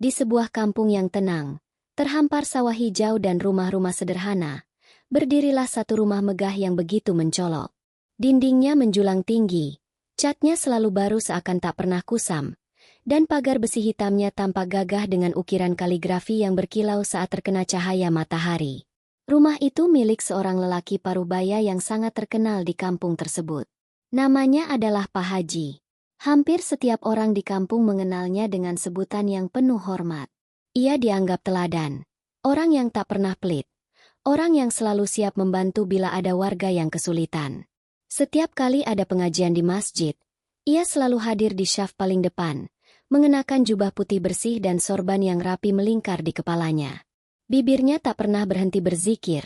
Di sebuah kampung yang tenang, terhampar sawah hijau dan rumah-rumah sederhana, berdirilah satu rumah megah yang begitu mencolok. Dindingnya menjulang tinggi, catnya selalu baru seakan tak pernah kusam, dan pagar besi hitamnya tampak gagah dengan ukiran kaligrafi yang berkilau saat terkena cahaya matahari. Rumah itu milik seorang lelaki parubaya yang sangat terkenal di kampung tersebut. Namanya adalah Pak Haji. Hampir setiap orang di kampung mengenalnya dengan sebutan yang penuh hormat. Ia dianggap teladan, orang yang tak pernah pelit, orang yang selalu siap membantu bila ada warga yang kesulitan. Setiap kali ada pengajian di masjid, ia selalu hadir di syaf paling depan, mengenakan jubah putih bersih dan sorban yang rapi melingkar di kepalanya. Bibirnya tak pernah berhenti berzikir.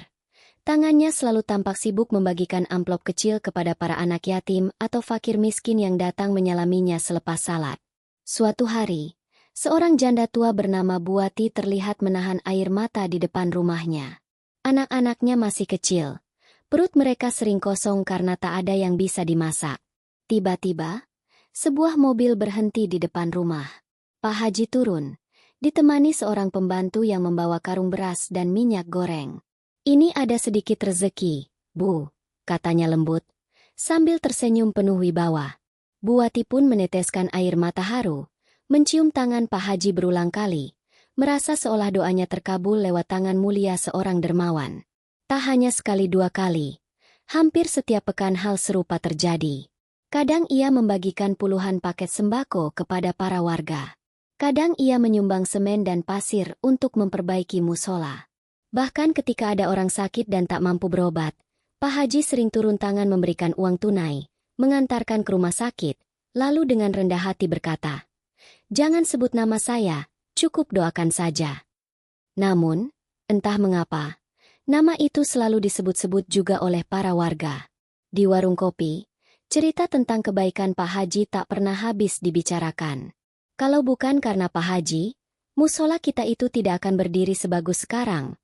Tangannya selalu tampak sibuk membagikan amplop kecil kepada para anak yatim atau fakir miskin yang datang menyalaminya selepas salat. Suatu hari, seorang janda tua bernama Buati terlihat menahan air mata di depan rumahnya. Anak-anaknya masih kecil. Perut mereka sering kosong karena tak ada yang bisa dimasak. Tiba-tiba, sebuah mobil berhenti di depan rumah. Pak Haji turun, ditemani seorang pembantu yang membawa karung beras dan minyak goreng. "Ini ada sedikit rezeki, Bu," katanya lembut, sambil tersenyum penuh wibawa. Buati pun meneteskan air mata haru, mencium tangan Pak Haji berulang kali, merasa seolah doanya terkabul lewat tangan mulia seorang dermawan. Tak hanya sekali dua kali, hampir setiap pekan hal serupa terjadi. Kadang ia membagikan puluhan paket sembako kepada para warga. Kadang ia menyumbang semen dan pasir untuk memperbaiki musola. Bahkan ketika ada orang sakit dan tak mampu berobat, Pak Haji sering turun tangan memberikan uang tunai, mengantarkan ke rumah sakit, lalu dengan rendah hati berkata, "Jangan sebut nama saya, cukup doakan saja." Namun, entah mengapa, nama itu selalu disebut-sebut juga oleh para warga. Di warung kopi, cerita tentang kebaikan Pak Haji tak pernah habis dibicarakan. "Kalau bukan karena Pak Haji, musola kita itu tidak akan berdiri sebagus sekarang,"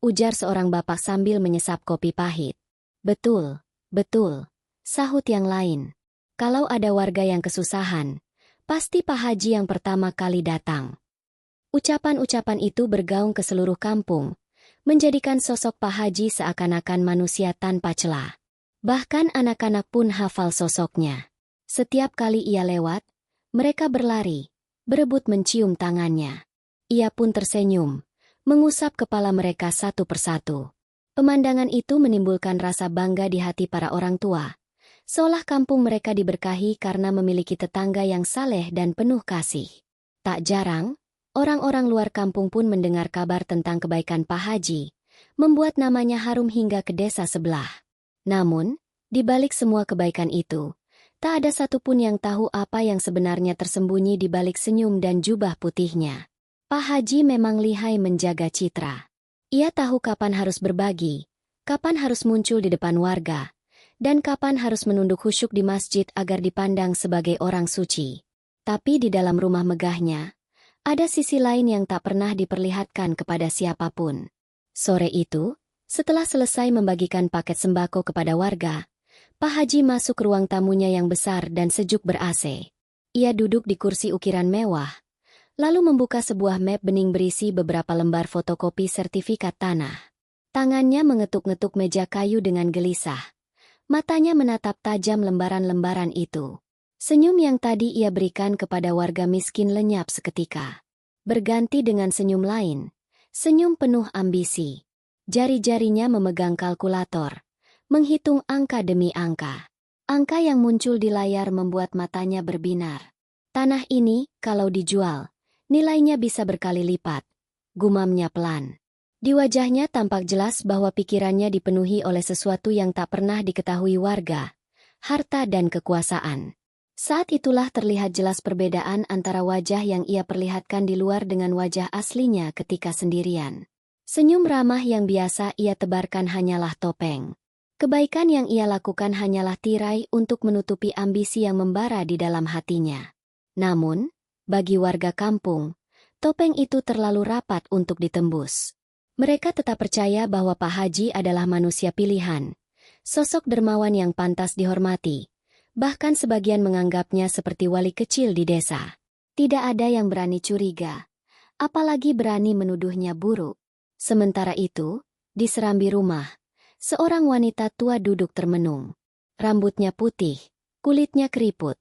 ujar seorang bapak sambil menyesap kopi pahit. "Betul, betul," sahut yang lain. "Kalau ada warga yang kesusahan, pasti Pak Haji yang pertama kali datang." Ucapan-ucapan itu bergaung ke seluruh kampung, menjadikan sosok Pak Haji seakan-akan manusia tanpa celah. Bahkan anak-anak pun hafal sosoknya. Setiap kali ia lewat, mereka berlari, berebut mencium tangannya. Ia pun tersenyum, mengusap kepala mereka satu persatu. Pemandangan itu menimbulkan rasa bangga di hati para orang tua, seolah kampung mereka diberkahi karena memiliki tetangga yang saleh dan penuh kasih. Tak jarang, orang-orang luar kampung pun mendengar kabar tentang kebaikan Pak Haji, membuat namanya harum hingga ke desa sebelah. Namun, di balik semua kebaikan itu, tak ada satupun yang tahu apa yang sebenarnya tersembunyi di balik senyum dan jubah putihnya. Pak Haji memang lihai menjaga citra. Ia tahu kapan harus berbagi, kapan harus muncul di depan warga, dan kapan harus menunduk khusyuk di masjid agar dipandang sebagai orang suci. Tapi di dalam rumah megahnya, ada sisi lain yang tak pernah diperlihatkan kepada siapapun. Sore itu, setelah selesai membagikan paket sembako kepada warga, Pak Haji masuk ke ruang tamunya yang besar dan sejuk ber-AC. Ia duduk di kursi ukiran mewah, lalu membuka sebuah map bening berisi beberapa lembar fotokopi sertifikat tanah. Tangannya mengetuk-ngetuk meja kayu dengan gelisah. Matanya menatap tajam lembaran-lembaran itu. Senyum yang tadi ia berikan kepada warga miskin lenyap seketika. Berganti dengan senyum lain, senyum penuh ambisi. Jari-jarinya memegang kalkulator, menghitung angka demi angka. Angka yang muncul di layar membuat matanya berbinar. Tanah ini, kalau dijual, nilainya bisa berkali lipat, gumamnya pelan. Di wajahnya tampak jelas bahwa pikirannya dipenuhi oleh sesuatu yang tak pernah diketahui warga, harta dan kekuasaan. Saat itulah terlihat jelas perbedaan antara wajah yang ia perlihatkan di luar dengan wajah aslinya ketika sendirian. Senyum ramah yang biasa ia tebarkan hanyalah topeng. Kebaikan yang ia lakukan hanyalah tirai untuk menutupi ambisi yang membara di dalam hatinya. Namun, bagi warga kampung, topeng itu terlalu rapat untuk ditembus. Mereka tetap percaya bahwa Pak Haji adalah manusia pilihan, sosok dermawan yang pantas dihormati. Bahkan sebagian menganggapnya seperti wali kecil di desa. Tidak ada yang berani curiga, apalagi berani menuduhnya buruk. Sementara itu, di serambi rumah, seorang wanita tua duduk termenung. Rambutnya putih, kulitnya keriput,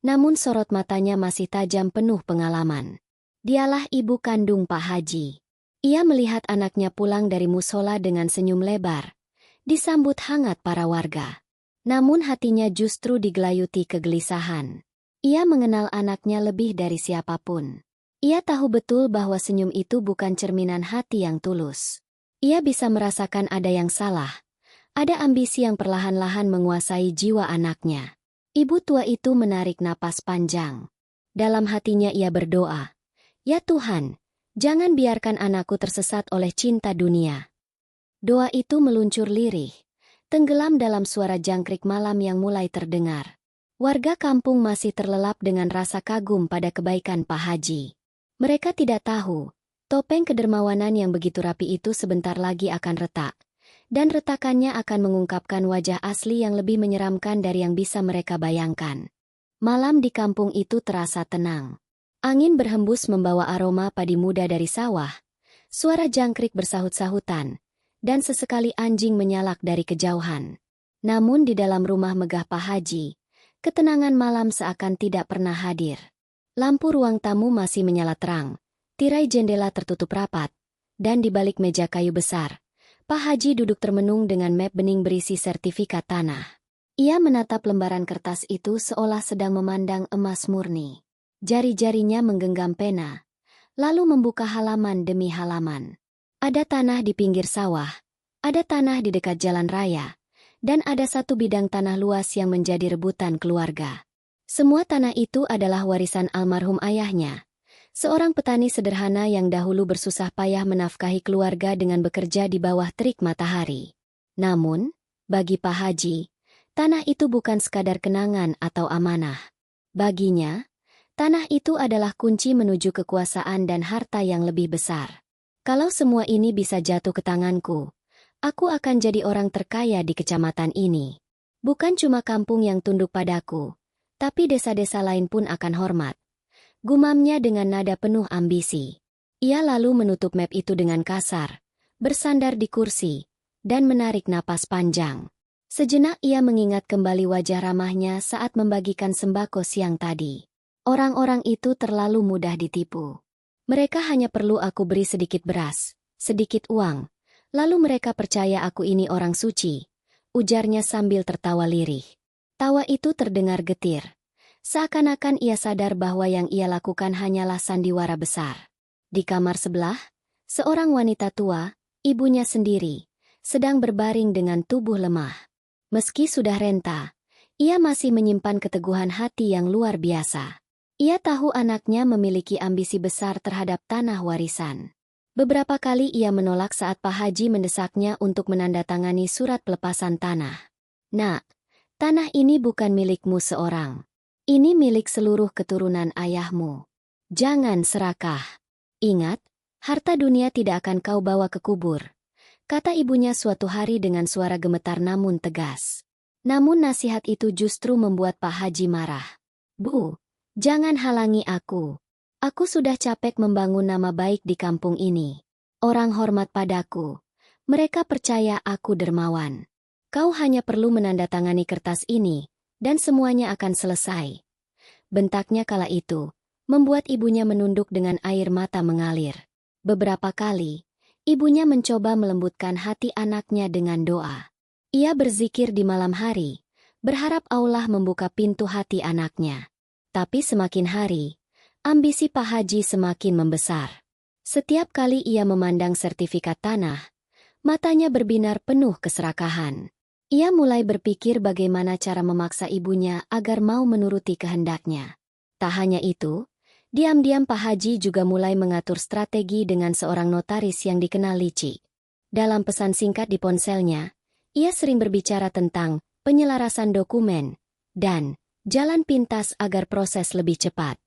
namun sorot matanya masih tajam penuh pengalaman. Dialah ibu kandung Pak Haji. Ia melihat anaknya pulang dari musola dengan senyum lebar, disambut hangat para warga. Namun hatinya justru digelayuti kegelisahan. Ia mengenal anaknya lebih dari siapapun. Ia tahu betul bahwa senyum itu bukan cerminan hati yang tulus. Ia bisa merasakan ada yang salah. Ada ambisi yang perlahan-lahan menguasai jiwa anaknya. Ibu tua itu menarik napas panjang. Dalam hatinya ia berdoa, "Ya Tuhan, jangan biarkan anakku tersesat oleh cinta dunia." Doa itu meluncur lirih, tenggelam dalam suara jangkrik malam yang mulai terdengar. Warga kampung masih terlelap dengan rasa kagum pada kebaikan Pak Haji. Mereka tidak tahu, topeng kedermawanan yang begitu rapi itu sebentar lagi akan retak. Dan retakannya akan mengungkapkan wajah asli yang lebih menyeramkan dari yang bisa mereka bayangkan. Malam di kampung itu terasa tenang. Angin berhembus membawa aroma padi muda dari sawah, suara jangkrik bersahut-sahutan, dan sesekali anjing menyalak dari kejauhan. Namun di dalam rumah megah Pak Haji, ketenangan malam seakan tidak pernah hadir. Lampu ruang tamu masih menyala terang, tirai jendela tertutup rapat, dan di balik meja kayu besar, Pak Haji duduk termenung dengan map bening berisi sertifikat tanah. Ia menatap lembaran kertas itu seolah sedang memandang emas murni. Jari-jarinya menggenggam pena, lalu membuka halaman demi halaman. Ada tanah di pinggir sawah, ada tanah di dekat jalan raya, dan ada satu bidang tanah luas yang menjadi rebutan keluarga. Semua tanah itu adalah warisan almarhum ayahnya, seorang petani sederhana yang dahulu bersusah payah menafkahi keluarga dengan bekerja di bawah terik matahari. Namun, bagi Pak Haji, tanah itu bukan sekadar kenangan atau amanah. Baginya, tanah itu adalah kunci menuju kekuasaan dan harta yang lebih besar. Kalau semua ini bisa jatuh ke tanganku, aku akan jadi orang terkaya di kecamatan ini. Bukan cuma kampung yang tunduk padaku, tapi desa-desa lain pun akan hormat. Gumamnya dengan nada penuh ambisi. Ia lalu menutup map itu dengan kasar, bersandar di kursi, dan menarik napas panjang. Sejenak ia mengingat kembali wajah ramahnya saat membagikan sembako siang tadi. Orang-orang itu terlalu mudah ditipu. Mereka hanya perlu aku beri sedikit beras, sedikit uang, lalu mereka percaya aku ini orang suci, ujarnya sambil tertawa lirih. Tawa itu terdengar getir. Seakan-akan ia sadar bahwa yang ia lakukan hanyalah sandiwara besar. Di kamar sebelah, seorang wanita tua, ibunya sendiri, sedang berbaring dengan tubuh lemah. Meski sudah renta, ia masih menyimpan keteguhan hati yang luar biasa. Ia tahu anaknya memiliki ambisi besar terhadap tanah warisan. Beberapa kali ia menolak saat Pak Haji mendesaknya untuk menandatangani surat pelepasan tanah. "Nak, tanah ini bukan milikmu seorang. Ini milik seluruh keturunan ayahmu. Jangan serakah. Ingat, harta dunia tidak akan kau bawa ke kubur," kata ibunya suatu hari dengan suara gemetar namun tegas. Namun nasihat itu justru membuat Pak Haji marah. "Bu, jangan halangi aku. Aku sudah capek membangun nama baik di kampung ini. Orang hormat padaku. Mereka percaya aku dermawan. Kau hanya perlu menandatangani kertas ini, dan semuanya akan selesai." Bentaknya kala itu, membuat ibunya menunduk dengan air mata mengalir. Beberapa kali, ibunya mencoba melembutkan hati anaknya dengan doa. Ia berzikir di malam hari, berharap Allah membuka pintu hati anaknya. Tapi semakin hari, ambisi Pak Haji semakin membesar. Setiap kali ia memandang sertifikat tanah, matanya berbinar penuh keserakahan. Ia mulai berpikir bagaimana cara memaksa ibunya agar mau menuruti kehendaknya. Tak hanya itu, diam-diam Pak Haji juga mulai mengatur strategi dengan seorang notaris yang dikenal licik. Dalam pesan singkat di ponselnya, ia sering berbicara tentang penyelarasan dokumen dan jalan pintas agar proses lebih cepat.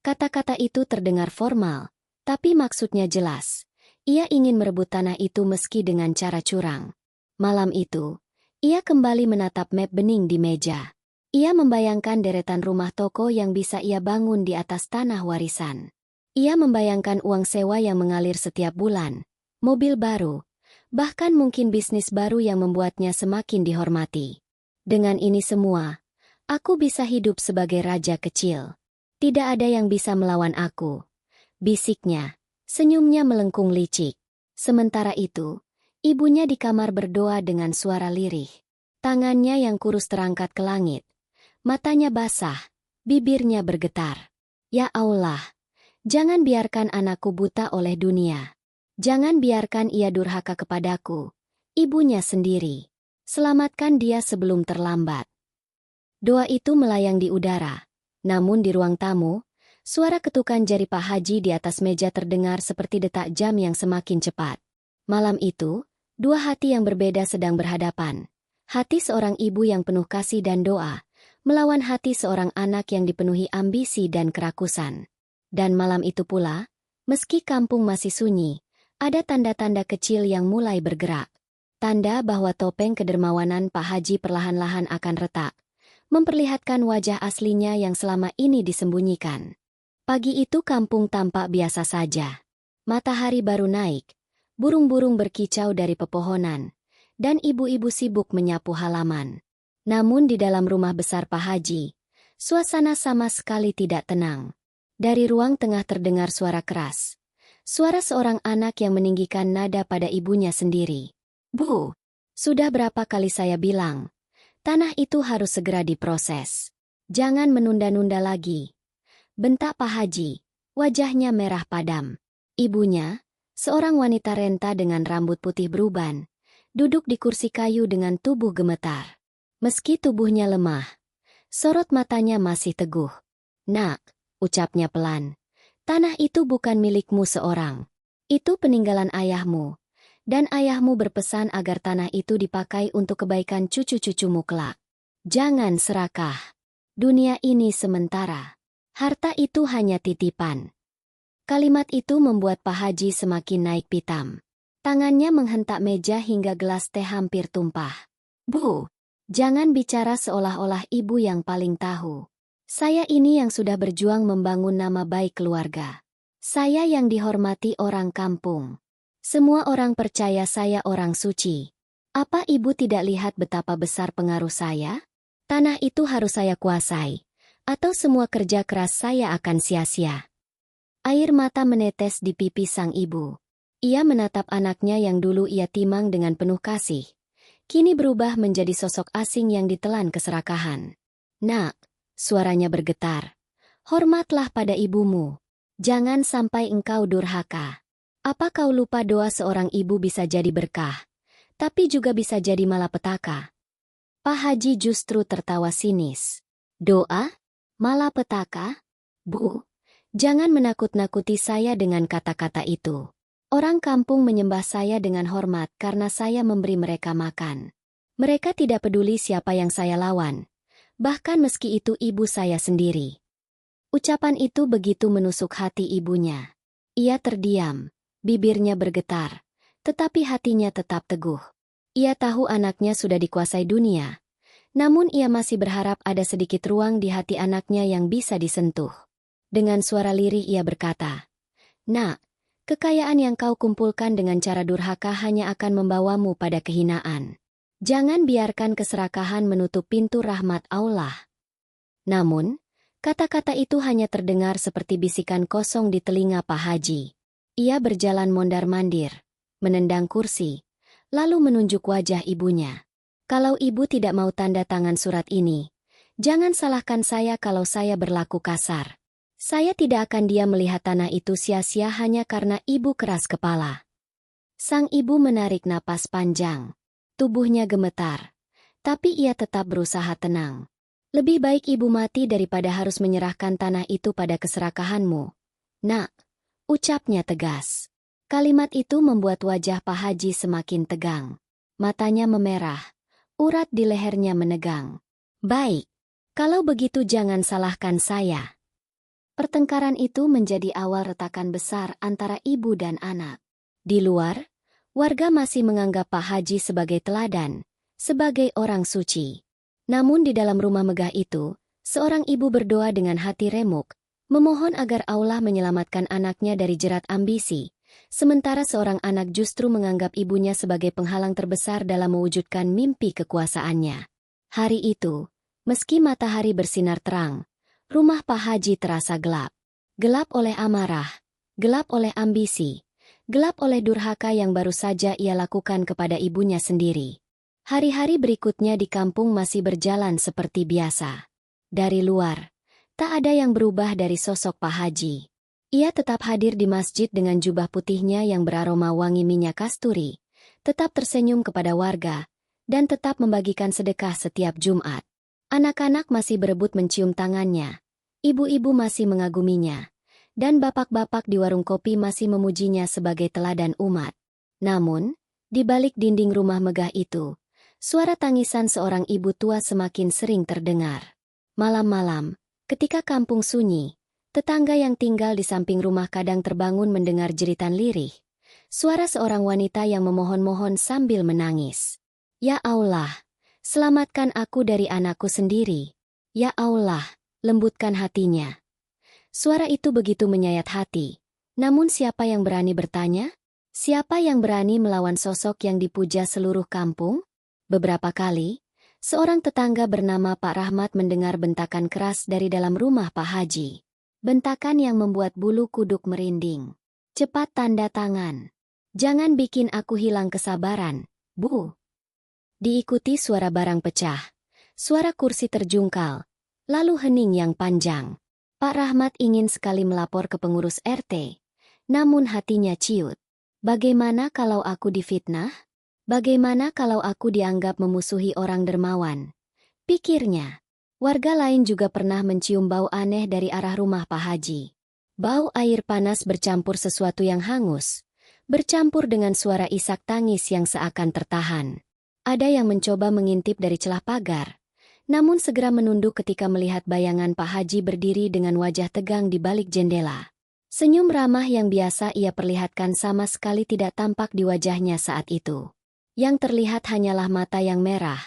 Kata-kata itu terdengar formal, tapi maksudnya jelas. Ia ingin merebut tanah itu meski dengan cara curang. Malam itu, ia kembali menatap map bening di meja. Ia membayangkan deretan rumah toko yang bisa ia bangun di atas tanah warisan. Ia membayangkan uang sewa yang mengalir setiap bulan, mobil baru, bahkan mungkin bisnis baru yang membuatnya semakin dihormati. Dengan ini semua, aku bisa hidup sebagai raja kecil. Tidak ada yang bisa melawan aku, bisiknya. Senyumnya melengkung licik. Sementara itu, ibunya di kamar berdoa dengan suara lirih. Tangannya yang kurus terangkat ke langit. Matanya basah, bibirnya bergetar. Ya Allah, jangan biarkan anakku buta oleh dunia. Jangan biarkan ia durhaka kepadaku, ibunya sendiri. Selamatkan dia sebelum terlambat. Doa itu melayang di udara. Namun di ruang tamu, suara ketukan jari Pak Haji di atas meja terdengar seperti detak jam yang semakin cepat. Malam itu, dua hati yang berbeda sedang berhadapan. Hati seorang ibu yang penuh kasih dan doa, melawan hati seorang anak yang dipenuhi ambisi dan kerakusan. Dan malam itu pula, meski kampung masih sunyi, ada tanda-tanda kecil yang mulai bergerak. Tanda bahwa topeng kedermawanan Pak Haji perlahan-lahan akan retak, memperlihatkan wajah aslinya yang selama ini disembunyikan. Pagi itu kampung tampak biasa saja. Matahari baru naik, burung-burung berkicau dari pepohonan, dan ibu-ibu sibuk menyapu halaman. Namun di dalam rumah besar Pak Haji, suasana sama sekali tidak tenang. Dari ruang tengah terdengar suara keras. Suara seorang anak yang meninggikan nada pada ibunya sendiri. Bu, sudah berapa kali saya bilang, tanah itu harus segera diproses. Jangan menunda-nunda lagi. Bentak Pak Haji, wajahnya merah padam. Ibunya, seorang wanita renta dengan rambut putih beruban, duduk di kursi kayu dengan tubuh gemetar. Meski tubuhnya lemah, sorot matanya masih teguh. Nak, ucapnya pelan, tanah itu bukan milikmu seorang. Itu peninggalan ayahmu, dan ayahmu berpesan agar tanah itu dipakai untuk kebaikan cucu-cucumu kelak. Jangan serakah. Dunia ini sementara. Harta itu hanya titipan. Kalimat itu membuat Pak Haji semakin naik pitam. Tangannya menghentak meja hingga gelas teh hampir tumpah. Bu, jangan bicara seolah-olah ibu yang paling tahu. Saya ini yang sudah berjuang membangun nama baik keluarga. Saya yang dihormati orang kampung. Semua orang percaya saya orang suci. Apa ibu tidak lihat betapa besar pengaruh saya? Tanah itu harus saya kuasai, atau semua kerja keras saya akan sia-sia. Air mata menetes di pipi sang ibu. Ia menatap anaknya yang dulu ia timang dengan penuh kasih. Kini berubah menjadi sosok asing yang ditelan keserakahan. Nak, suaranya bergetar. Hormatlah pada ibumu. Jangan sampai engkau durhaka. Apa kau lupa doa seorang ibu bisa jadi berkah, tapi juga bisa jadi malapetaka? Pak Haji justru tertawa sinis. Doa? Malapetaka? Bu, jangan menakut-nakuti saya dengan kata-kata itu. Orang kampung menyembah saya dengan hormat karena saya memberi mereka makan. Mereka tidak peduli siapa yang saya lawan, bahkan meski itu ibu saya sendiri. Ucapan itu begitu menusuk hati ibunya. Ia terdiam, bibirnya bergetar, tetapi hatinya tetap teguh. Ia tahu anaknya sudah dikuasai dunia, namun ia masih berharap ada sedikit ruang di hati anaknya yang bisa disentuh. Dengan suara lirih ia berkata, Nak, kekayaan yang kau kumpulkan dengan cara durhaka hanya akan membawamu pada kehinaan. Jangan biarkan keserakahan menutup pintu rahmat Allah. Namun, kata-kata itu hanya terdengar seperti bisikan kosong di telinga Pak Haji. Ia berjalan mondar-mandir, menendang kursi, lalu menunjuk wajah ibunya. Kalau ibu tidak mau tanda tangan surat ini, jangan salahkan saya kalau saya berlaku kasar. Saya tidak akan diam melihat tanah itu sia-sia hanya karena ibu keras kepala. Sang ibu menarik napas panjang. Tubuhnya gemetar. Tapi ia tetap berusaha tenang. Lebih baik ibu mati daripada harus menyerahkan tanah itu pada keserakahanmu. Nak, ucapnya tegas. Kalimat itu membuat wajah Pak Haji semakin tegang. Matanya memerah. Urat di lehernya menegang. Baik, kalau begitu jangan salahkan saya. Pertengkaran itu menjadi awal retakan besar antara ibu dan anak. Di luar, warga masih menganggap Pak Haji sebagai teladan, sebagai orang suci. Namun di dalam rumah megah itu, seorang ibu berdoa dengan hati remuk, memohon agar Allah menyelamatkan anaknya dari jerat ambisi, sementara seorang anak justru menganggap ibunya sebagai penghalang terbesar dalam mewujudkan mimpi kekuasaannya. Hari itu, meski matahari bersinar terang, rumah Pak Haji terasa gelap. Gelap oleh amarah, gelap oleh ambisi, gelap oleh durhaka yang baru saja ia lakukan kepada ibunya sendiri. Hari-hari berikutnya di kampung masih berjalan seperti biasa. Dari luar, tak ada yang berubah dari sosok Pak Haji. Ia tetap hadir di masjid dengan jubah putihnya yang beraroma wangi minyak kasturi, tetap tersenyum kepada warga, dan tetap membagikan sedekah setiap Jumat. Anak-anak masih berebut mencium tangannya, ibu-ibu masih mengaguminya, dan bapak-bapak di warung kopi masih memujinya sebagai teladan umat. Namun, di balik dinding rumah megah itu, suara tangisan seorang ibu tua semakin sering terdengar. Malam-malam, ketika kampung sunyi, tetangga yang tinggal di samping rumah kadang terbangun mendengar jeritan lirih. Suara seorang wanita yang memohon-mohon sambil menangis. Ya Allah, selamatkan aku dari anakku sendiri. Ya Allah, lembutkan hatinya. Suara itu begitu menyayat hati. Namun siapa yang berani bertanya? Siapa yang berani melawan sosok yang dipuja seluruh kampung? Beberapa kali, seorang tetangga bernama Pak Rahmat mendengar bentakan keras dari dalam rumah Pak Haji. Bentakan yang membuat bulu kuduk merinding. Cepat tanda tangan. Jangan bikin aku hilang kesabaran, Bu. Diikuti suara barang pecah, suara kursi terjungkal, lalu hening yang panjang. Pak Rahmat ingin sekali melapor ke pengurus RT, namun hatinya ciut. Bagaimana kalau aku difitnah? Bagaimana kalau aku dianggap memusuhi orang dermawan? Pikirnya. Warga lain juga pernah mencium bau aneh dari arah rumah Pak Haji. Bau air panas bercampur sesuatu yang hangus, bercampur dengan suara isak tangis yang seakan tertahan. Ada yang mencoba mengintip dari celah pagar, namun segera menunduk ketika melihat bayangan Pak Haji berdiri dengan wajah tegang di balik jendela. Senyum ramah yang biasa ia perlihatkan sama sekali tidak tampak di wajahnya saat itu. Yang terlihat hanyalah mata yang merah,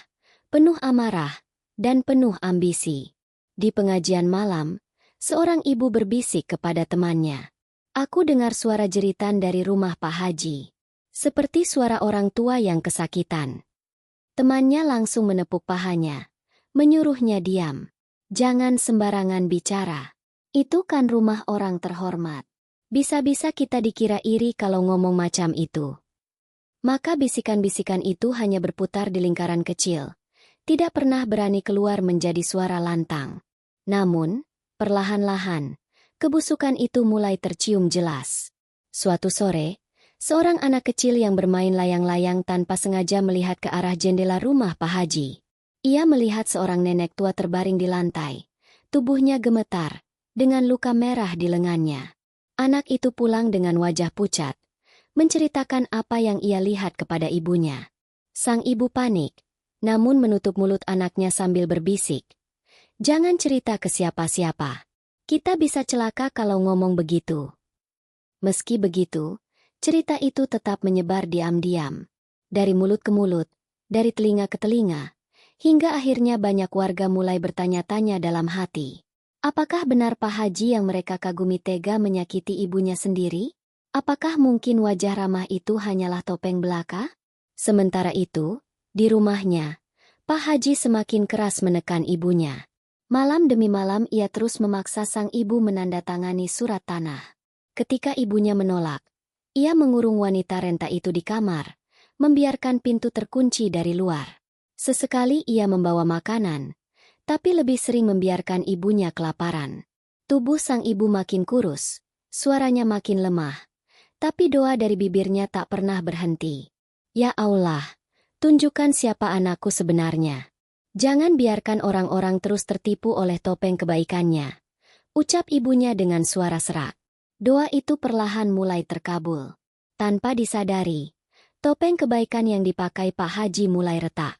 penuh amarah, dan penuh ambisi. Di pengajian malam, seorang ibu berbisik kepada temannya. Aku dengar suara jeritan dari rumah Pak Haji. Seperti suara orang tua yang kesakitan. Temannya langsung menepuk pahanya, menyuruhnya diam. Jangan sembarangan bicara. Itu kan rumah orang terhormat. Bisa-bisa kita dikira iri kalau ngomong macam itu. Maka bisikan-bisikan itu hanya berputar di lingkaran kecil. Tidak pernah berani keluar menjadi suara lantang. Namun, perlahan-lahan, kebusukan itu mulai tercium jelas. Suatu sore, seorang anak kecil yang bermain layang-layang tanpa sengaja melihat ke arah jendela rumah Pak Haji. Ia melihat seorang nenek tua terbaring di lantai. Tubuhnya gemetar, dengan luka merah di lengannya. Anak itu pulang dengan wajah pucat, menceritakan apa yang ia lihat kepada ibunya. Sang ibu panik, namun menutup mulut anaknya sambil berbisik. Jangan cerita ke siapa-siapa. Kita bisa celaka kalau ngomong begitu. Meski begitu, cerita itu tetap menyebar diam-diam. Dari mulut ke mulut, dari telinga ke telinga, hingga akhirnya banyak warga mulai bertanya-tanya dalam hati. Apakah benar Pak Haji yang mereka kagumi tega menyakiti ibunya sendiri? Apakah mungkin wajah ramah itu hanyalah topeng belaka? Sementara itu, di rumahnya, Pak Haji semakin keras menekan ibunya. Malam demi malam ia terus memaksa sang ibu menandatangani surat tanah. Ketika ibunya menolak, ia mengurung wanita renta itu di kamar, membiarkan pintu terkunci dari luar. Sesekali ia membawa makanan, tapi lebih sering membiarkan ibunya kelaparan. Tubuh sang ibu makin kurus, suaranya makin lemah, tapi doa dari bibirnya tak pernah berhenti. Ya Allah, tunjukkan siapa anakku sebenarnya. Jangan biarkan orang-orang terus tertipu oleh topeng kebaikannya. Ucap ibunya dengan suara serak. Doa itu perlahan mulai terkabul. Tanpa disadari, topeng kebaikan yang dipakai Pak Haji mulai retak.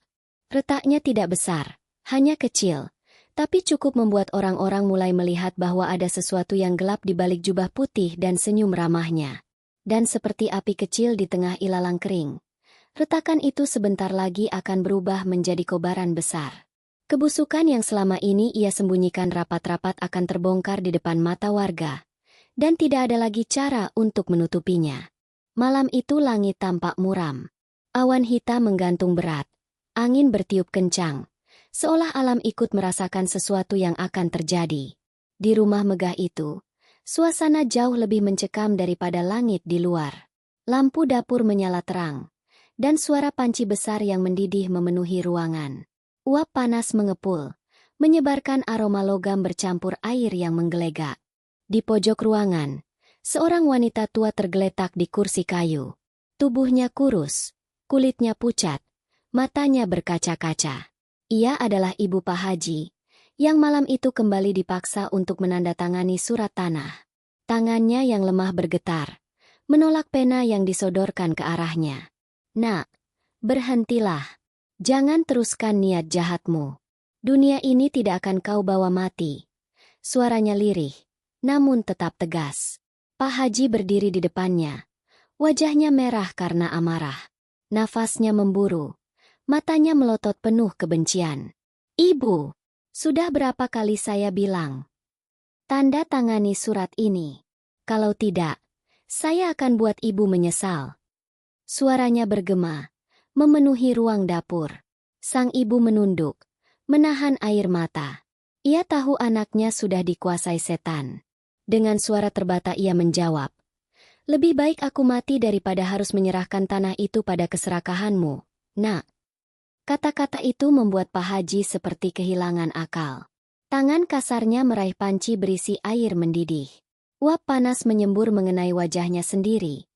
Retaknya tidak besar, hanya kecil, tapi cukup membuat orang-orang mulai melihat bahwa ada sesuatu yang gelap di balik jubah putih dan senyum ramahnya. Dan seperti api kecil di tengah ilalang kering, retakan itu sebentar lagi akan berubah menjadi kobaran besar. Kebusukan yang selama ini ia sembunyikan rapat-rapat akan terbongkar di depan mata warga, dan tidak ada lagi cara untuk menutupinya. Malam itu langit tampak muram. Awan hitam menggantung berat. Angin bertiup kencang, seolah alam ikut merasakan sesuatu yang akan terjadi. Di rumah megah itu, suasana jauh lebih mencekam daripada langit di luar. Lampu dapur menyala terang, dan suara panci besar yang mendidih memenuhi ruangan. Uap panas mengepul, menyebarkan aroma logam bercampur air yang menggelegak. Di pojok ruangan, seorang wanita tua tergeletak di kursi kayu. Tubuhnya kurus, kulitnya pucat, matanya berkaca-kaca. Ia adalah ibu Pak Haji, yang malam itu kembali dipaksa untuk menandatangani surat tanah. Tangannya yang lemah bergetar, menolak pena yang disodorkan ke arahnya. "Nak, berhentilah. Jangan teruskan niat jahatmu. Dunia ini tidak akan kau bawa mati." Suaranya lirih, namun tetap tegas. Pak Haji berdiri di depannya. Wajahnya merah karena amarah. Nafasnya memburu. Matanya melotot penuh kebencian. "Ibu, sudah berapa kali saya bilang? Tanda tangani surat ini. Kalau tidak, saya akan buat ibu menyesal." Suaranya bergema, memenuhi ruang dapur. Sang ibu menunduk, menahan air mata. Ia tahu anaknya sudah dikuasai setan. Dengan suara terbata ia menjawab, "Lebih baik aku mati daripada harus menyerahkan tanah itu pada keserakahanmu, Nak." Kata-kata itu membuat Pak Haji seperti kehilangan akal. Tangan kasarnya meraih panci berisi air mendidih. Uap panas menyembur mengenai wajahnya sendiri.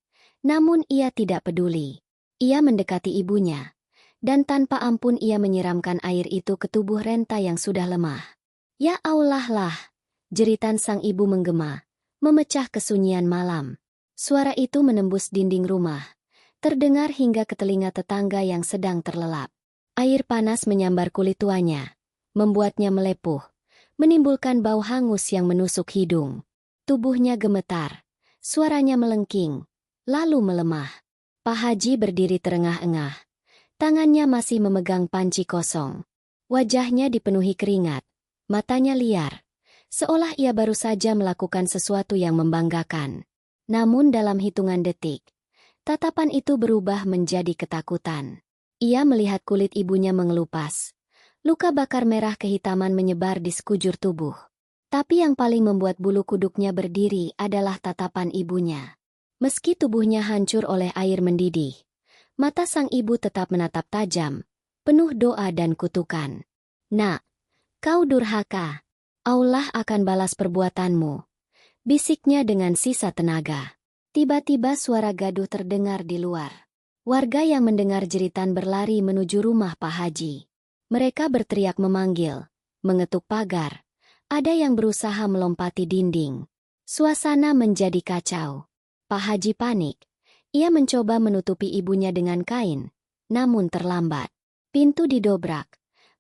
Namun ia tidak peduli. Ia mendekati ibunya, dan tanpa ampun ia menyiramkan air itu ke tubuh Renta yang sudah lemah. "Ya Allah lah!" Jeritan sang ibu menggema, memecah kesunyian malam. Suara itu menembus dinding rumah, terdengar hingga ke telinga tetangga yang sedang terlelap. Air panas menyambar kulit tuanya, membuatnya melepuh, menimbulkan bau hangus yang menusuk hidung. Tubuhnya gemetar, suaranya melengking, lalu melemah. Pak Haji berdiri terengah-engah. Tangannya masih memegang panci kosong. Wajahnya dipenuhi keringat, matanya liar, seolah ia baru saja melakukan sesuatu yang membanggakan. Namun dalam hitungan detik, tatapan itu berubah menjadi ketakutan. Ia melihat kulit ibunya mengelupas. Luka bakar merah kehitaman menyebar di sekujur tubuh. Tapi yang paling membuat bulu kuduknya berdiri adalah tatapan ibunya. Meski tubuhnya hancur oleh air mendidih, mata sang ibu tetap menatap tajam, penuh doa dan kutukan. "Nak, kau durhaka. Allah akan balas perbuatanmu," bisiknya dengan sisa tenaga. Tiba-tiba suara gaduh terdengar di luar. Warga yang mendengar jeritan berlari menuju rumah Pak Haji. Mereka berteriak memanggil, mengetuk pagar. Ada yang berusaha melompati dinding. Suasana menjadi kacau. Pak Haji panik. Ia mencoba menutupi ibunya dengan kain, namun terlambat. Pintu didobrak.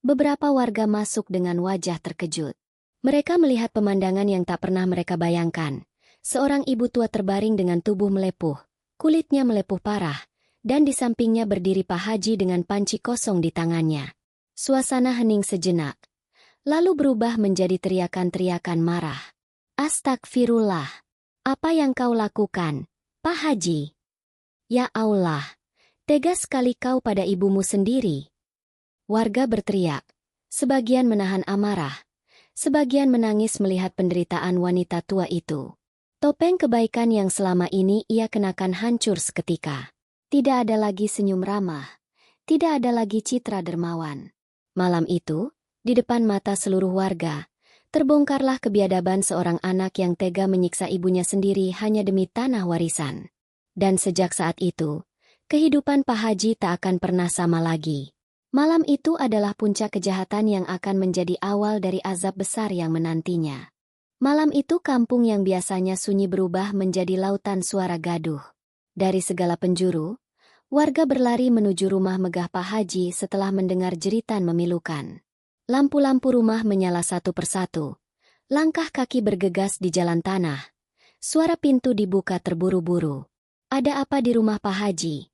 Beberapa warga masuk dengan wajah terkejut. Mereka melihat pemandangan yang tak pernah mereka bayangkan. Seorang ibu tua terbaring dengan tubuh melepuh, kulitnya melepuh parah, dan di sampingnya berdiri Pak Haji dengan panci kosong di tangannya. Suasana hening sejenak, lalu berubah menjadi teriakan-teriakan marah. "Astagfirullah! Apa yang kau lakukan, Pak Haji? Ya Allah, tega sekali kau pada ibumu sendiri." Warga berteriak, sebagian menahan amarah, sebagian menangis melihat penderitaan wanita tua itu. Topeng kebaikan yang selama ini ia kenakan hancur seketika. Tidak ada lagi senyum ramah, tidak ada lagi citra dermawan. Malam itu, di depan mata seluruh warga, terbongkarlah kebiadaban seorang anak yang tega menyiksa ibunya sendiri hanya demi tanah warisan. Dan sejak saat itu, kehidupan Pak Haji tak akan pernah sama lagi. Malam itu adalah puncak kejahatan yang akan menjadi awal dari azab besar yang menantinya. Malam itu kampung yang biasanya sunyi berubah menjadi lautan suara gaduh. Dari segala penjuru, warga berlari menuju rumah megah Pak Haji setelah mendengar jeritan memilukan. Lampu-lampu rumah menyala satu persatu. Langkah kaki bergegas di jalan tanah. Suara pintu dibuka terburu-buru. "Ada apa di rumah Pak Haji?"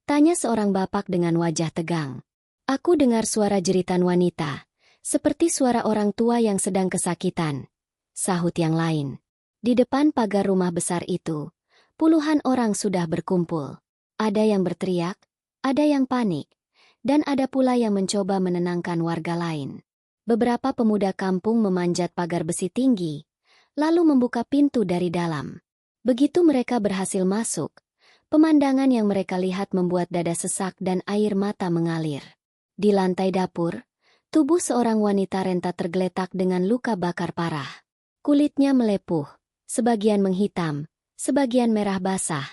tanya seorang bapak dengan wajah tegang. "Aku dengar suara jeritan wanita," Seperti suara orang tua yang sedang kesakitan, sahut yang lain. Di depan pagar rumah besar itu, puluhan orang sudah berkumpul. Ada yang berteriak, ada yang panik, dan ada pula yang mencoba menenangkan warga lain. Beberapa pemuda kampung memanjat pagar besi tinggi, lalu membuka pintu dari dalam. Begitu mereka berhasil masuk, pemandangan yang mereka lihat membuat dada sesak dan air mata mengalir. Di lantai dapur, tubuh seorang wanita renta tergeletak dengan luka bakar parah. Kulitnya melepuh, sebagian menghitam, sebagian merah basah,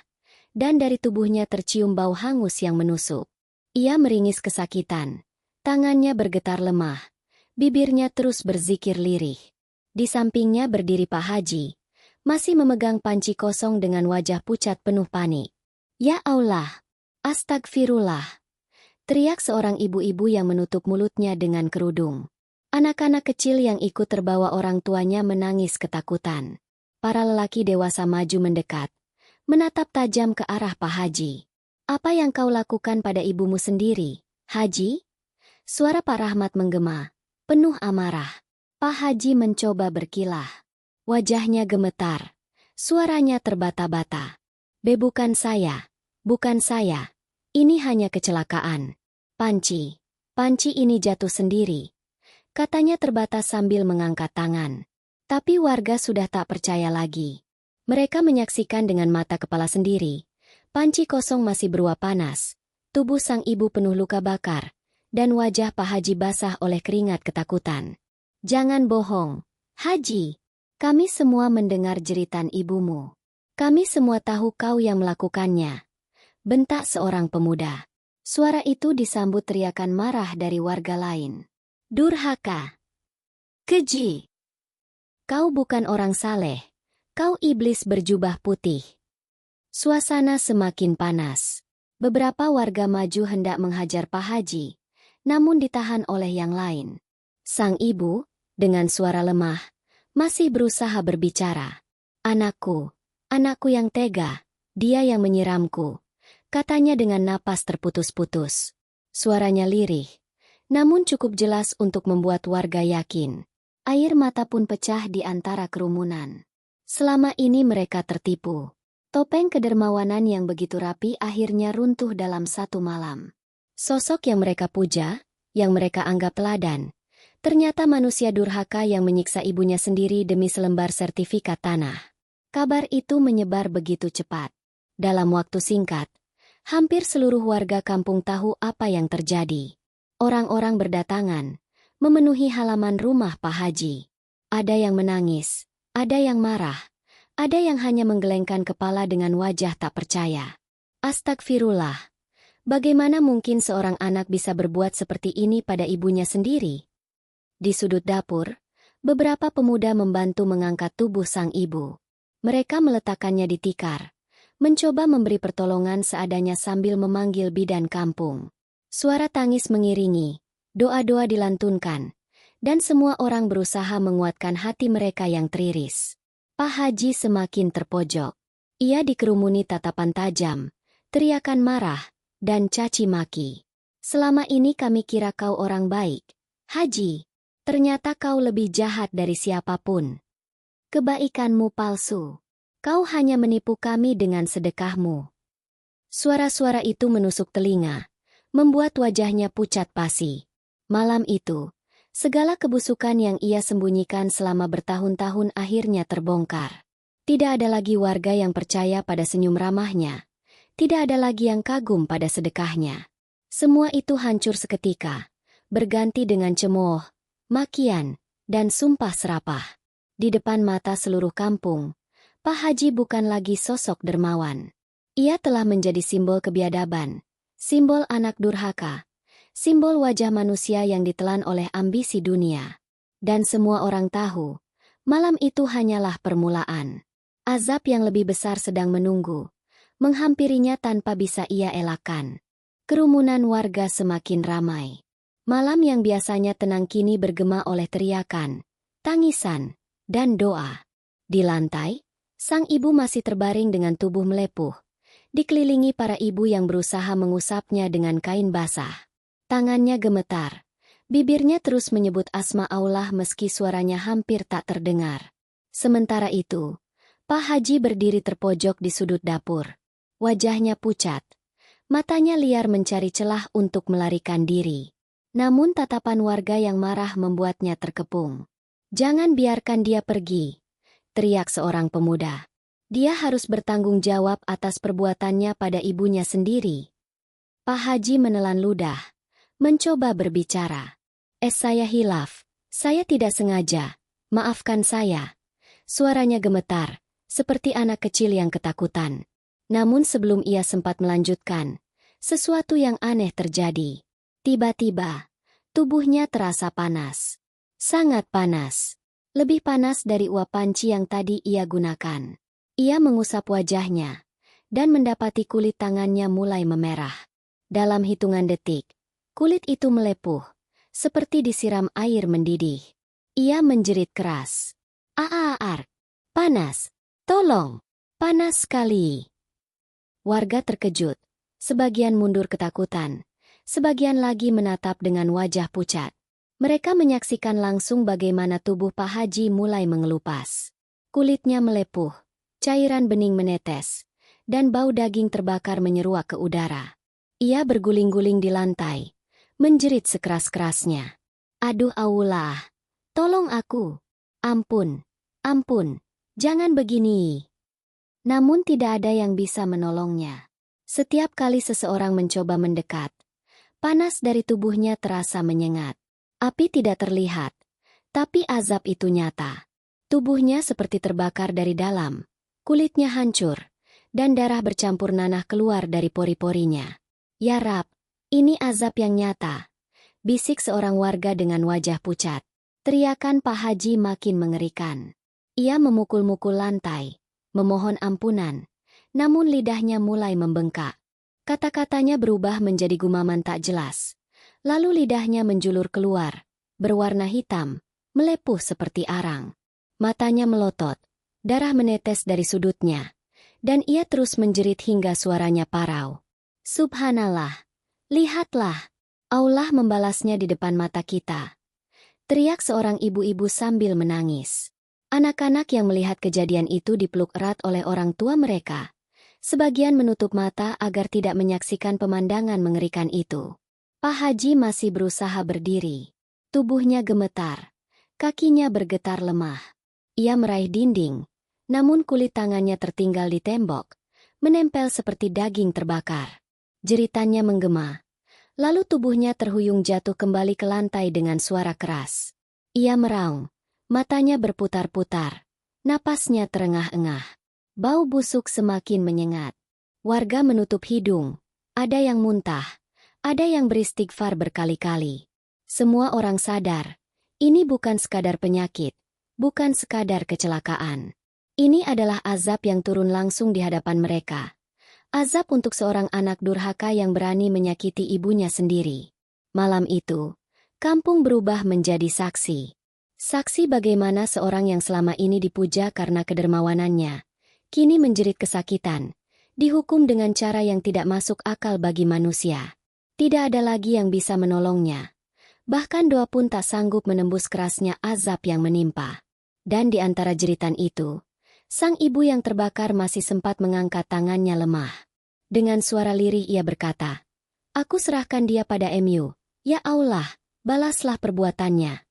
dan dari tubuhnya tercium bau hangus yang menusuk. Ia meringis kesakitan, tangannya bergetar lemah, bibirnya terus berzikir lirih. Di sampingnya berdiri Pak Haji, masih memegang panci kosong dengan wajah pucat penuh panik. "Ya Allah! Astagfirullah!" teriak seorang ibu-ibu yang menutup mulutnya dengan kerudung. Anak-anak kecil yang ikut terbawa orang tuanya menangis ketakutan. Para lelaki dewasa maju mendekat, menatap tajam ke arah Pak Haji. "Apa yang kau lakukan pada ibumu sendiri, Haji?" Suara Pak Rahmat menggema, penuh amarah. Pak Haji mencoba berkilah. Wajahnya gemetar. Suaranya terbata-bata. Bukan saya. Bukan saya. Ini hanya kecelakaan. Panci ini jatuh sendiri," katanya terbatas sambil mengangkat tangan. Tapi warga sudah tak percaya lagi. Mereka menyaksikan dengan mata kepala sendiri. Panci kosong masih beruap panas. Tubuh sang ibu penuh luka bakar. Dan wajah Pak Haji basah oleh keringat ketakutan. "Jangan bohong, Haji. Kami semua mendengar jeritan ibumu. Kami semua tahu kau yang melakukannya," bentak seorang pemuda. Suara itu disambut teriakan marah dari warga lain. "Durhaka! Keji! Kau bukan orang saleh. Kau iblis berjubah putih." Suasana semakin panas. Beberapa warga maju hendak menghajar Pak Haji, namun ditahan oleh yang lain. Sang ibu, dengan suara lemah, masih berusaha berbicara. Anakku yang tega, dia yang menyiramku," katanya dengan napas terputus-putus. Suaranya lirih, namun cukup jelas untuk membuat warga yakin. Air mata pun pecah di antara kerumunan. Selama ini mereka tertipu. Topeng kedermawanan yang begitu rapi akhirnya runtuh dalam satu malam. Sosok yang mereka puja, yang mereka anggap teladan, ternyata manusia durhaka yang menyiksa ibunya sendiri demi selembar sertifikat tanah. Kabar itu menyebar begitu cepat. Dalam waktu singkat, hampir seluruh warga kampung tahu apa yang terjadi. Orang-orang berdatangan, memenuhi halaman rumah Pak Haji. Ada yang menangis, ada yang marah, ada yang hanya menggelengkan kepala dengan wajah tak percaya. Astagfirullah. Bagaimana mungkin seorang anak bisa berbuat seperti ini pada ibunya sendiri? Di sudut dapur, beberapa pemuda membantu mengangkat tubuh sang ibu. Mereka meletakkannya di tikar, mencoba memberi pertolongan seadanya sambil memanggil bidan kampung. Suara tangis mengiringi, doa-doa dilantunkan, dan semua orang berusaha menguatkan hati mereka yang teriris. Pak Haji semakin terpojok. Ia dikerumuni tatapan tajam, teriakan marah, dan caci maki. "Selama ini kami kira kau orang baik, Haji. Ternyata kau lebih jahat dari siapapun. Kebaikanmu palsu. Kau hanya menipu kami dengan sedekahmu." Suara-suara itu menusuk telinga, membuat wajahnya pucat pasi. Malam itu, segala kebusukan yang ia sembunyikan selama bertahun-tahun akhirnya terbongkar. Tidak ada lagi warga yang percaya pada senyum ramahnya. Tidak ada lagi yang kagum pada sedekahnya. Semua itu hancur seketika, berganti dengan cemooh, makian, dan sumpah serapah. Di depan mata seluruh kampung, Pak Haji bukan lagi sosok dermawan. Ia telah menjadi simbol kebiadaban, simbol anak durhaka, simbol wajah manusia yang ditelan oleh ambisi dunia. Dan semua orang tahu, malam itu hanyalah permulaan. Azab yang lebih besar sedang menunggu, menghampirinya tanpa bisa ia elakkan. Kerumunan warga semakin ramai. Malam yang biasanya tenang kini bergema oleh teriakan, tangisan, dan doa. Di lantai, sang ibu masih terbaring dengan tubuh melepuh, dikelilingi para ibu yang berusaha mengusapnya dengan kain basah. Tangannya gemetar, Bibirnya terus menyebut asma Allah meski suaranya hampir tak terdengar. Sementara itu, Pak Haji berdiri terpojok di sudut dapur. Wajahnya pucat. Matanya liar mencari celah untuk melarikan diri. Namun tatapan warga yang marah membuatnya terkepung. "Jangan biarkan dia pergi," teriak seorang pemuda. "Dia harus bertanggung jawab atas perbuatannya pada ibunya sendiri." Pak Haji menelan ludah, mencoba berbicara. Saya hilaf. Saya tidak sengaja. Maafkan saya." Suaranya gemetar, seperti anak kecil yang ketakutan. Namun sebelum ia sempat melanjutkan, sesuatu yang aneh terjadi. Tiba-tiba, tubuhnya terasa panas. Sangat panas. Lebih panas dari uap panci yang tadi ia gunakan. Ia mengusap wajahnya, dan mendapati kulit tangannya mulai memerah. Dalam hitungan detik, kulit itu melepuh, seperti disiram air mendidih. Ia menjerit keras. "Aar! Panas! Tolong! Panas sekali!" Warga terkejut, sebagian mundur ketakutan, sebagian lagi menatap dengan wajah pucat. Mereka menyaksikan langsung bagaimana tubuh Pak Haji mulai mengelupas. Kulitnya melepuh, cairan bening menetes, dan bau daging terbakar menyeruak ke udara. Ia berguling-guling di lantai, menjerit sekeras-kerasnya. "Aduh Allah! Tolong aku! Ampun! Ampun! Jangan begini!" Namun tidak ada yang bisa menolongnya. Setiap kali seseorang mencoba mendekat, panas dari tubuhnya terasa menyengat. Api tidak terlihat, tapi azab itu nyata. Tubuhnya seperti terbakar dari dalam, kulitnya hancur, dan darah bercampur nanah keluar dari pori-porinya. "Ya Rab, ini azab yang nyata," bisik seorang warga dengan wajah pucat. Teriakan Pak Haji makin mengerikan. Ia memukul-mukul lantai, memohon ampunan, namun lidahnya mulai membengkak. Kata-katanya berubah menjadi gumaman tak jelas. Lalu lidahnya menjulur keluar, berwarna hitam, melepuh seperti arang. Matanya melotot, darah menetes dari sudutnya, dan ia terus menjerit hingga suaranya parau. "Subhanallah! Lihatlah! Allah membalasnya di depan mata kita!" teriak seorang ibu-ibu sambil menangis. Anak-anak yang melihat kejadian itu dipeluk erat oleh orang tua mereka. Sebagian menutup mata agar tidak menyaksikan pemandangan mengerikan itu. Pak Haji masih berusaha berdiri. Tubuhnya gemetar. Kakinya bergetar lemah. Ia meraih dinding, namun kulit tangannya tertinggal di tembok, menempel seperti daging terbakar. Jeritannya menggema. Lalu tubuhnya terhuyung jatuh kembali ke lantai dengan suara keras. Ia meraung. Matanya berputar-putar. Napasnya terengah-engah. Bau busuk semakin menyengat. Warga menutup hidung. Ada yang muntah. Ada yang beristighfar berkali-kali. Semua orang sadar. Ini bukan sekadar penyakit. Bukan sekadar kecelakaan. Ini adalah azab yang turun langsung di hadapan mereka. Azab untuk seorang anak durhaka yang berani menyakiti ibunya sendiri. Malam itu, kampung berubah menjadi saksi. Saksi bagaimana seorang yang selama ini dipuja karena kedermawanannya, kini menjerit kesakitan, dihukum dengan cara yang tidak masuk akal bagi manusia. Tidak ada lagi yang bisa menolongnya. Bahkan doa pun tak sanggup menembus kerasnya azab yang menimpa. Dan di antara jeritan itu, sang ibu yang terbakar masih sempat mengangkat tangannya lemah. Dengan suara lirih ia berkata, "Aku serahkan dia pada MU. Ya Allah, balaslah perbuatannya."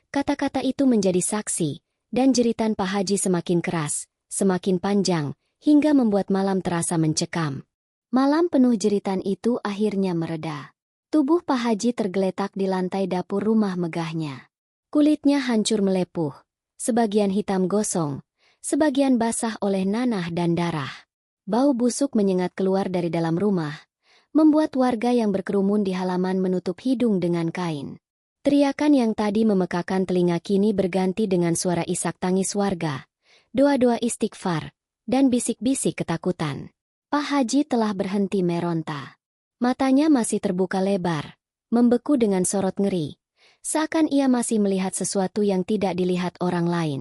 Kata-kata itu menjadi saksi, dan jeritan Pak Haji semakin keras, semakin panjang, hingga membuat malam terasa mencekam. Malam penuh jeritan itu akhirnya mereda. Tubuh Pak Haji tergeletak di lantai dapur rumah megahnya. Kulitnya hancur melepuh, sebagian hitam gosong, sebagian basah oleh nanah dan darah. Bau busuk menyengat keluar dari dalam rumah, membuat warga yang berkerumun di halaman menutup hidung dengan kain. Teriakan yang tadi memekakan telinga kini berganti dengan suara isak tangis warga, doa-doa istighfar, dan bisik-bisik ketakutan. Pak Haji telah berhenti meronta. Matanya masih terbuka lebar, membeku dengan sorot ngeri, seakan ia masih melihat sesuatu yang tidak dilihat orang lain.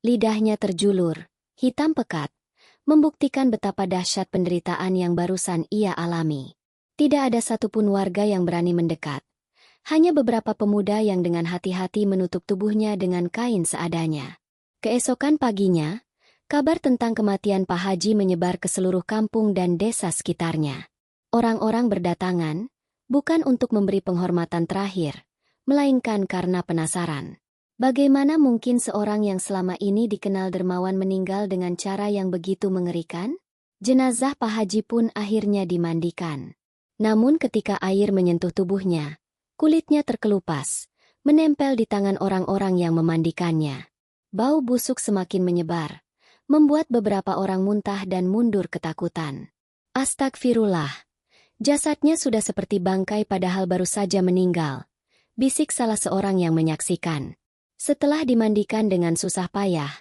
Lidahnya terjulur, hitam pekat, membuktikan betapa dahsyat penderitaan yang barusan ia alami. Tidak ada satupun warga yang berani mendekat. Hanya beberapa pemuda yang dengan hati-hati menutup tubuhnya dengan kain seadanya. Keesokan paginya, kabar tentang kematian Pak Haji menyebar ke seluruh kampung dan desa sekitarnya. Orang-orang berdatangan, bukan untuk memberi penghormatan terakhir, melainkan karena penasaran. Bagaimana mungkin seorang yang selama ini dikenal dermawan meninggal dengan cara yang begitu mengerikan? Jenazah Pak Haji pun akhirnya dimandikan. Namun ketika air menyentuh tubuhnya, kulitnya terkelupas, menempel di tangan orang-orang yang memandikannya. Bau busuk semakin menyebar, membuat beberapa orang muntah dan mundur ketakutan. Astagfirullah, jasadnya sudah seperti bangkai padahal baru saja meninggal, bisik salah seorang yang menyaksikan. Setelah dimandikan dengan susah payah,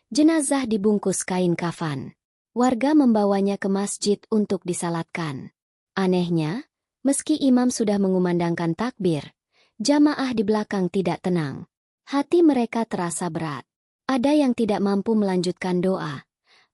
jenazah dibungkus kain kafan. Warga membawanya ke masjid untuk disalatkan. Anehnya, meski imam sudah mengumandangkan takbir, jamaah di belakang tidak tenang. Hati mereka terasa berat. Ada yang tidak mampu melanjutkan doa.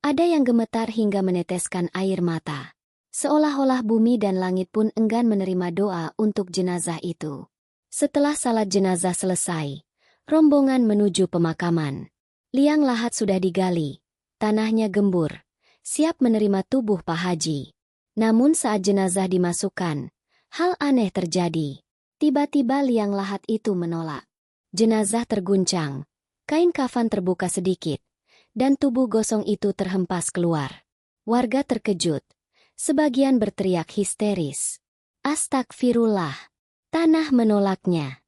Ada yang gemetar hingga meneteskan air mata. Seolah-olah bumi dan langit pun enggan menerima doa untuk jenazah itu. Setelah salat jenazah selesai, rombongan menuju pemakaman. Liang lahat sudah digali, tanahnya gembur, siap menerima tubuh Pak Haji. Namun saat jenazah dimasukkan, hal aneh terjadi. Tiba-tiba liang lahat itu menolak. Jenazah terguncang, kain kafan terbuka sedikit, dan tubuh gosong itu terhempas keluar. Warga terkejut, sebagian berteriak histeris. Astagfirullah, tanah menolaknya.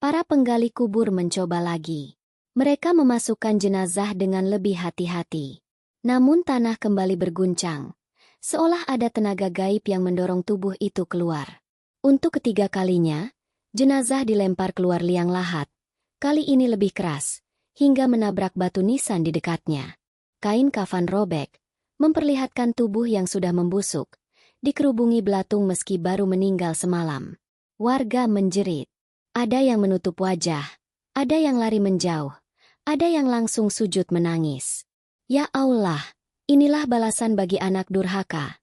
Para penggali kubur mencoba lagi. Mereka memasukkan jenazah dengan lebih hati-hati. Namun tanah kembali berguncang, seolah ada tenaga gaib yang mendorong tubuh itu keluar. Untuk ketiga kalinya, jenazah dilempar keluar liang lahat. Kali ini lebih keras, hingga menabrak batu nisan di dekatnya. Kain kafan robek, memperlihatkan tubuh yang sudah membusuk, dikerubungi belatung meski baru meninggal semalam. Warga menjerit. Ada yang menutup wajah, ada yang lari menjauh, ada yang langsung sujud menangis. Ya Allah, inilah balasan bagi anak durhaka.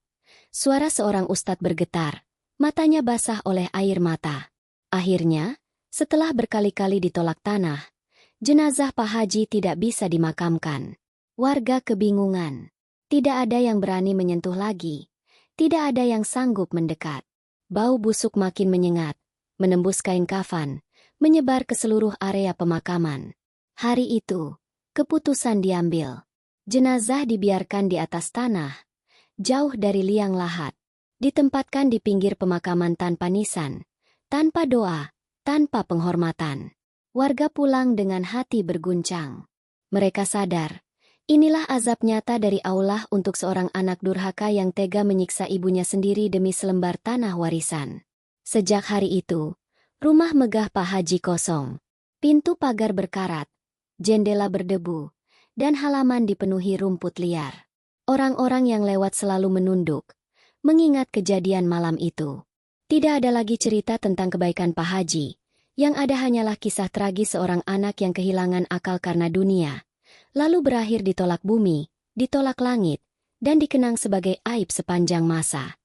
Suara seorang ustadz bergetar, matanya basah oleh air mata. Akhirnya, setelah berkali-kali ditolak tanah, jenazah Pak Haji tidak bisa dimakamkan. Warga kebingungan. Tidak ada yang berani menyentuh lagi. Tidak ada yang sanggup mendekat. Bau busuk makin menyengat, menembus kain kafan, menyebar ke seluruh area pemakaman. Hari itu, keputusan diambil. Jenazah dibiarkan di atas tanah, jauh dari liang lahat. Ditempatkan di pinggir pemakaman tanpa nisan, tanpa doa, tanpa penghormatan. Warga pulang dengan hati berguncang. Mereka sadar, inilah azab nyata dari Allah untuk seorang anak durhaka yang tega menyiksa ibunya sendiri demi selembar tanah warisan. Sejak hari itu, rumah megah Pak Haji kosong. Pintu pagar berkarat, jendela berdebu, dan halaman dipenuhi rumput liar. Orang-orang yang lewat selalu menunduk, mengingat kejadian malam itu. Tidak ada lagi cerita tentang kebaikan Pak Haji, yang ada hanyalah kisah tragis seorang anak yang kehilangan akal karena dunia, lalu berakhir ditolak bumi, ditolak langit, dan dikenang sebagai aib sepanjang masa.